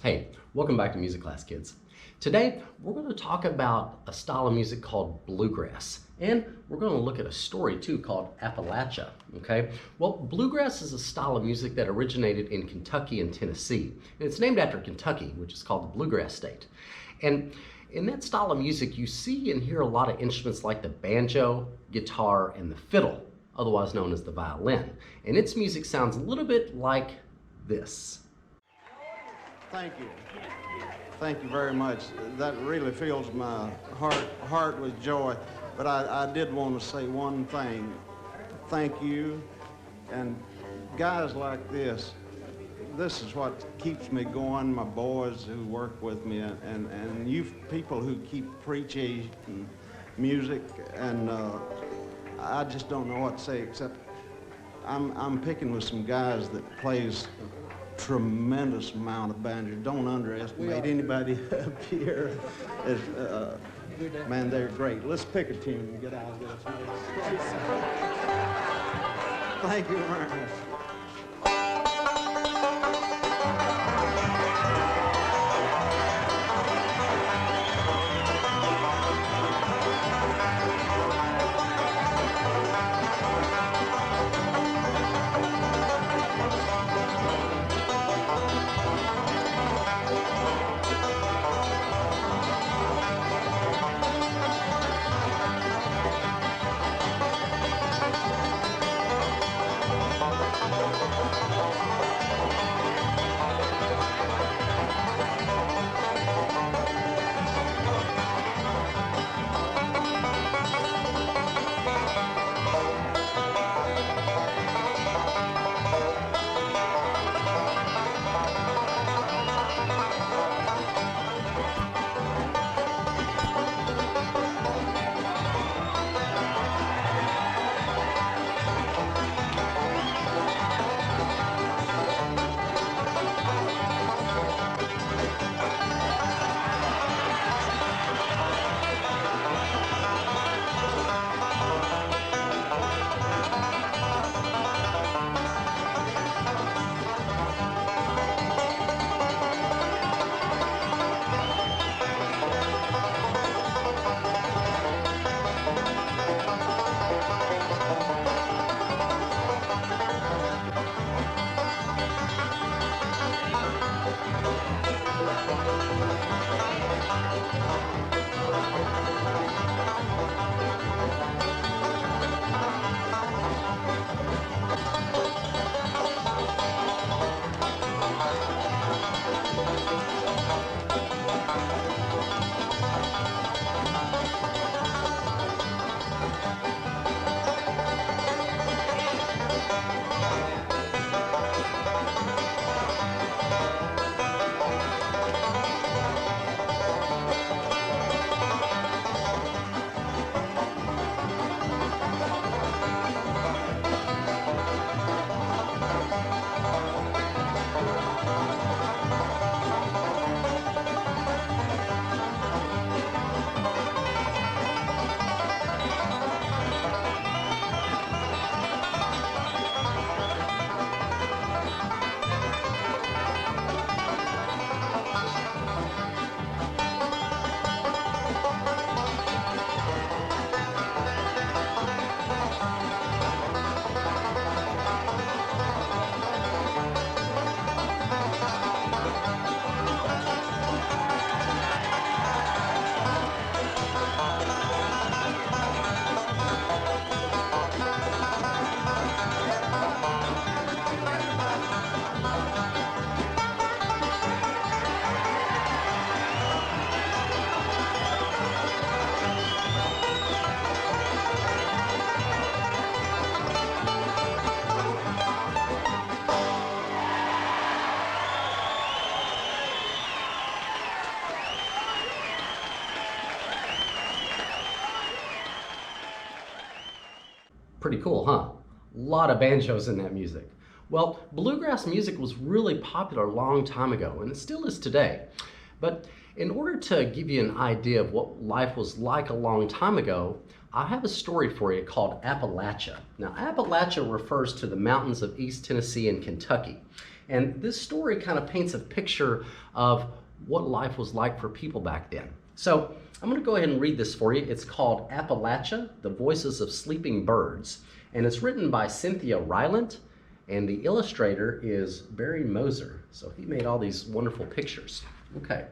Hey, welcome back to Music Class, kids. Today, we're going to talk about a style of music called bluegrass. And we're going to look at a story too called Appalachia, okay? Well, bluegrass is a style of music that originated in Kentucky and Tennessee. And it's named after Kentucky, which is called the Bluegrass State. And in that style of music, you see and hear a lot of instruments like the banjo, guitar, and the fiddle, otherwise known as the violin. And its music sounds a little bit like this. Thank you. Thank you very much. That really fills my heart with joy. But I did want to say one thing. Thank you. And guys like this is what keeps me going, my boys who work with me, and you people who keep preaching music. And I just don't know what to say except I'm picking with some guys that plays tremendous amount of banjo. Don't underestimate anybody up here. Man, they're great. Let's pick a tune and get out of this. Thank you very much. Pretty cool, huh? A lot of banjos in that music. Well, bluegrass music was really popular a long time ago, and it still is today. But in order to give you an idea of what life was like a long time ago, I have a story for you called Appalachia. Now, Appalachia refers to the mountains of East Tennessee and Kentucky. And this story kind of paints a picture of what life was like for people back then. So I'm going to go ahead and read this for you. It's called Appalachia, The Voices of Sleeping Birds. And it's written by Cynthia Rylant, and the illustrator is Barry Moser. So he made all these wonderful pictures. Okay.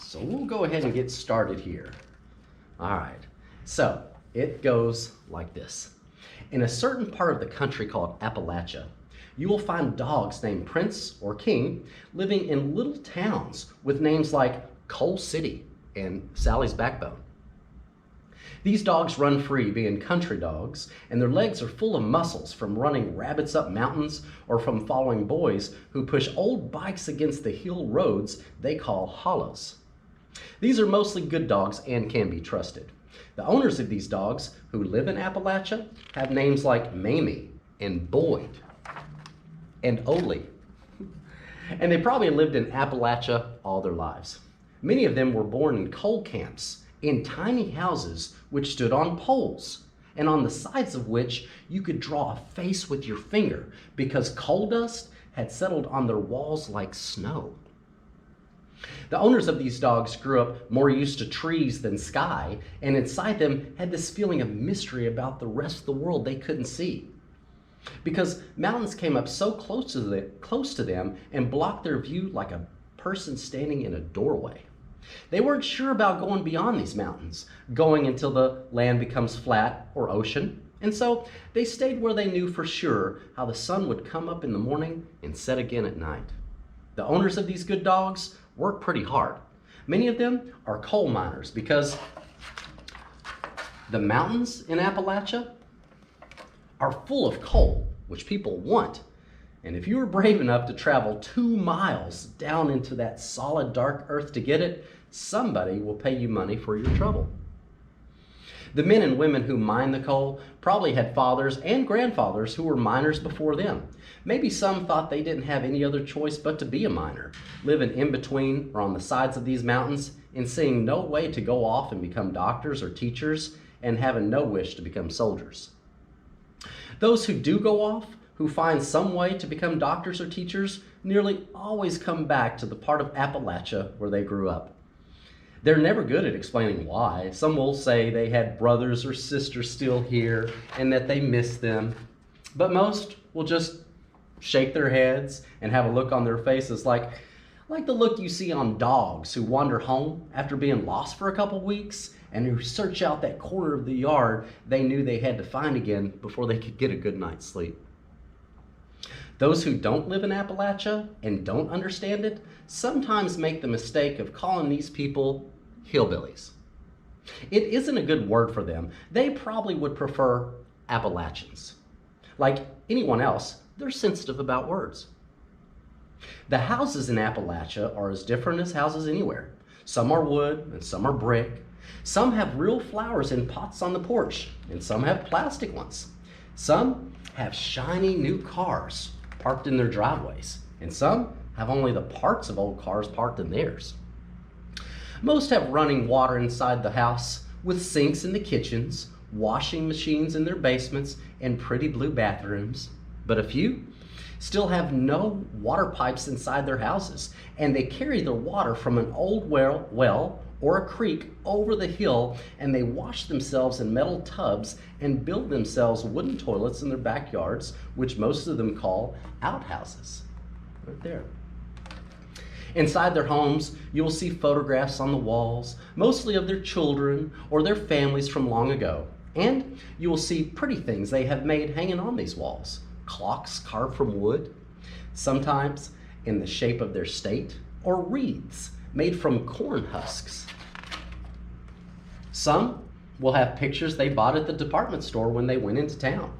So we'll go ahead and get started here. All right. So it goes like this. In a certain part of the country called Appalachia, you will find dogs named Prince or King living in little towns with names like Coal City and Sally's Backbone. These dogs run free, being country dogs, and their legs are full of muscles from running rabbits up mountains or from following boys who push old bikes against the hill roads they call hollows. These are mostly good dogs and can be trusted. The owners of these dogs, who live in Appalachia, have names like Mamie and Boyd and Ole. And they probably lived in Appalachia all their lives. Many of them were born in coal camps, in tiny houses which stood on poles, and on the sides of which you could draw a face with your finger because coal dust had settled on their walls like snow. The owners of these dogs grew up more used to trees than sky, and inside them had this feeling of mystery about the rest of the world they couldn't see. Because mountains came up so close to them and blocked their view like a person standing in a doorway. They weren't sure about going beyond these mountains, going until the land becomes flat or ocean, and so they stayed where they knew for sure how the sun would come up in the morning and set again at night. The owners of these good dogs work pretty hard. Many of them are coal miners because the mountains in Appalachia are full of coal, which people want. And if you are brave enough to travel 2 miles down into that solid dark earth to get it, somebody will pay you money for your trouble. The men and women who mine the coal probably had fathers and grandfathers who were miners before them. Maybe some thought they didn't have any other choice but to be a miner, living in between or on the sides of these mountains and seeing no way to go off and become doctors or teachers and having no wish to become soldiers. Those who do go off, who find some way to become doctors or teachers, nearly always come back to the part of Appalachia where they grew up. They're never good at explaining why. Some will say they had brothers or sisters still here and that they miss them. But most will just shake their heads and have a look on their faces like the look you see on dogs who wander home after being lost for a couple weeks and who search out that corner of the yard they knew they had to find again before they could get a good night's sleep. Those who don't live in Appalachia and don't understand it sometimes make the mistake of calling these people hillbillies. It isn't a good word for them. They probably would prefer Appalachians. Like anyone else, they're sensitive about words. The houses in Appalachia are as different as houses anywhere. Some are wood and some are brick. Some have real flowers in pots on the porch, and some have plastic ones. Some have shiny new cars parked in their driveways, and some have only the parts of old cars parked in theirs. Most have running water inside the house with sinks in the kitchens, washing machines in their basements, and pretty blue bathrooms. But a few still have no water pipes inside their houses, and they carry their water from an old well or a creek over the hill, and they wash themselves in metal tubs and build themselves wooden toilets in their backyards, which most of them call outhouses. Right there. Inside their homes, you will see photographs on the walls, mostly of their children or their families from long ago. And you will see pretty things they have made hanging on these walls. Clocks carved from wood, sometimes in the shape of their state, or wreaths made from corn husks. Some will have pictures they bought at the department store when they went into town.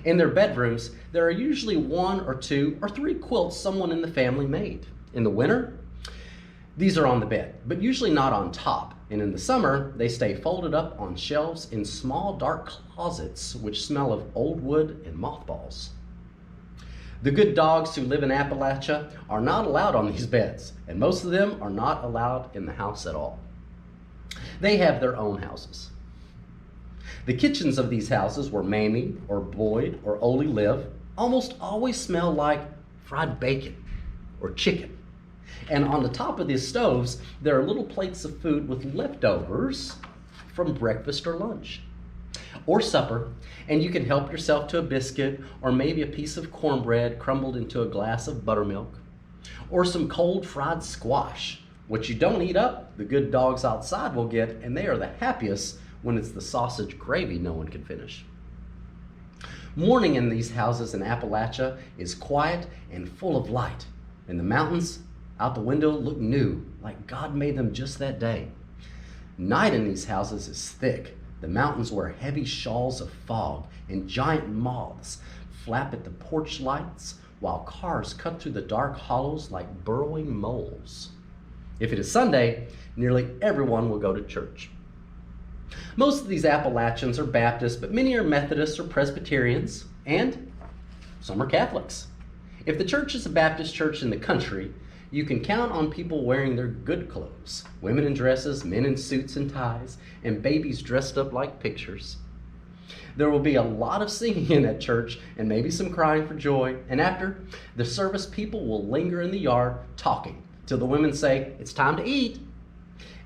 In their bedrooms, there are usually 1 or 2 or 3 quilts someone in the family made. In the winter, these are on the bed, but usually not on top. And in the summer, they stay folded up on shelves in small dark closets which smell of old wood and mothballs. The good dogs who live in Appalachia are not allowed on these beds, and most of them are not allowed in the house at all. They have their own houses. The kitchens of these houses where Mamie or Boyd or Ole live almost always smell like fried bacon or chicken. And on the top of these stoves, there are little plates of food with leftovers from breakfast or lunch or supper, and you can help yourself to a biscuit or maybe a piece of cornbread crumbled into a glass of buttermilk or some cold fried squash, which you don't eat up, the good dogs outside will get, and they are the happiest when it's the sausage gravy no one can finish. Morning in these houses in Appalachia is quiet and full of light, and the mountains out the window look new, like God made them just that day. Night in these houses is thick. The mountains wear heavy shawls of fog, and giant moths flap at the porch lights while cars cut through the dark hollows like burrowing moles. If it is Sunday, nearly everyone will go to church. Most of these Appalachians are Baptists, but many are Methodists or Presbyterians, and some are Catholics. If the church is a Baptist church in the country, you can count on people wearing their good clothes, women in dresses, men in suits and ties, and babies dressed up like pictures. There will be a lot of singing in that church and maybe some crying for joy, and after the service, people will linger in the yard talking till the women say, "It's time to eat."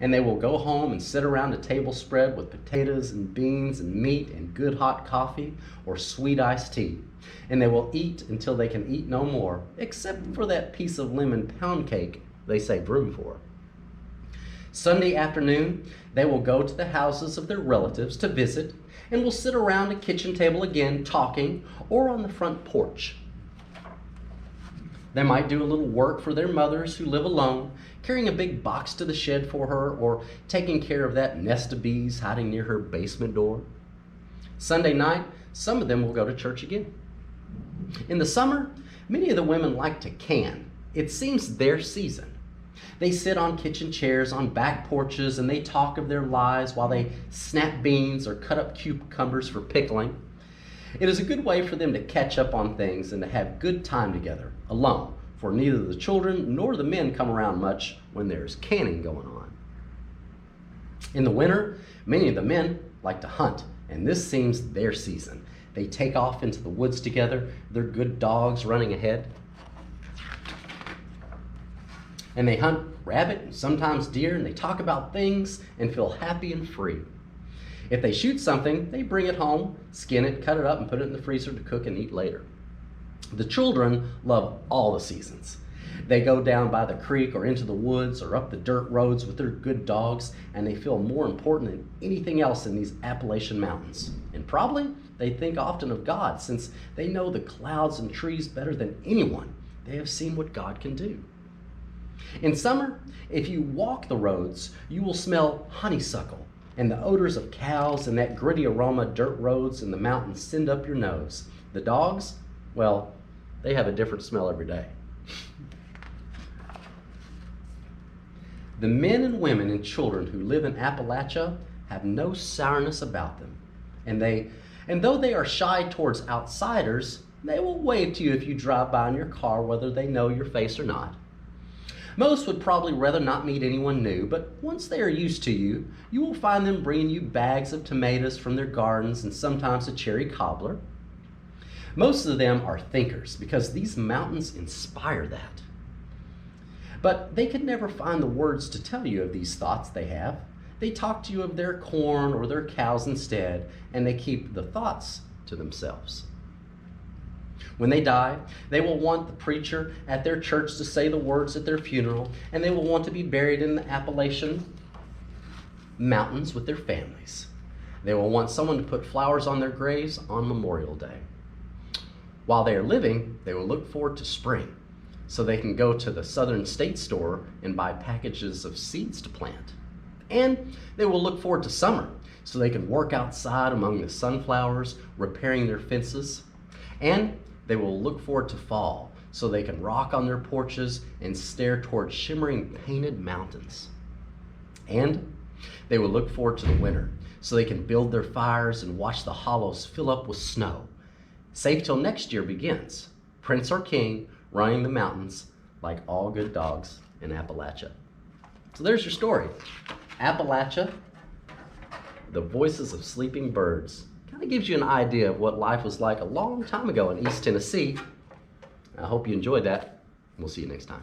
And they will go home and sit around a table spread with potatoes and beans and meat and good hot coffee or sweet iced tea. And they will eat until they can eat no more, except for that piece of lemon pound cake they saved room for. Sunday afternoon, they will go to the houses of their relatives to visit and will sit around a kitchen table again talking or on the front porch. They might do a little work for their mothers who live alone, carrying a big box to the shed for her or taking care of that nest of bees hiding near her basement door. Sunday night, some of them will go to church again. In the summer, many of the women like to can. It seems their season. They sit on kitchen chairs on back porches and they talk of their lives while they snap beans or cut up cucumbers for pickling. It is a good way for them to catch up on things and to have good time together, alone, for neither the children nor the men come around much when there's canning going on. In the winter, many of the men like to hunt, and this seems their season. They take off into the woods together, their good dogs running ahead. And they hunt rabbit and sometimes deer, and they talk about things and feel happy and free. If they shoot something, they bring it home, skin it, cut it up, and put it in the freezer to cook and eat later. The children love all the seasons. They go down by the creek or into the woods or up the dirt roads with their good dogs, and they feel more important than anything else in these Appalachian mountains. And probably they think often of God, since they know the clouds and trees better than anyone. They have seen what God can do. In summer, if you walk the roads, you will smell honeysuckle and the odors of cows and that gritty aroma dirt roads and the mountains send up your nose. The dogs, well, they have a different smell every day. The men and women and children who live in Appalachia have no sourness about them. And though they are shy towards outsiders, they will wave to you if you drive by in your car, whether they know your face or not. Most would probably rather not meet anyone new, but once they are used to you, you will find them bringing you bags of tomatoes from their gardens and sometimes a cherry cobbler. Most of them are thinkers because these mountains inspire that. But they could never find the words to tell you of these thoughts they have. They talk to you of their corn or their cows instead, and they keep the thoughts to themselves. When they die, they will want the preacher at their church to say the words at their funeral, and they will want to be buried in the Appalachian mountains with their families. They will want someone to put flowers on their graves on Memorial Day. While they are living, they will look forward to spring, so they can go to the Southern State Store and buy packages of seeds to plant. And they will look forward to summer, so they can work outside among the sunflowers, repairing their fences. And they will look forward to fall, so they can rock on their porches and stare toward shimmering painted mountains. And they will look forward to the winter, so they can build their fires and watch the hollows fill up with snow. Safe till next year begins, prince or king running the mountains like all good dogs in Appalachia. So there's your story. Appalachia, The Voices of Sleeping Birds. Kind of gives you an idea of what life was like a long time ago in East Tennessee. I hope you enjoyed that. We'll see you next time.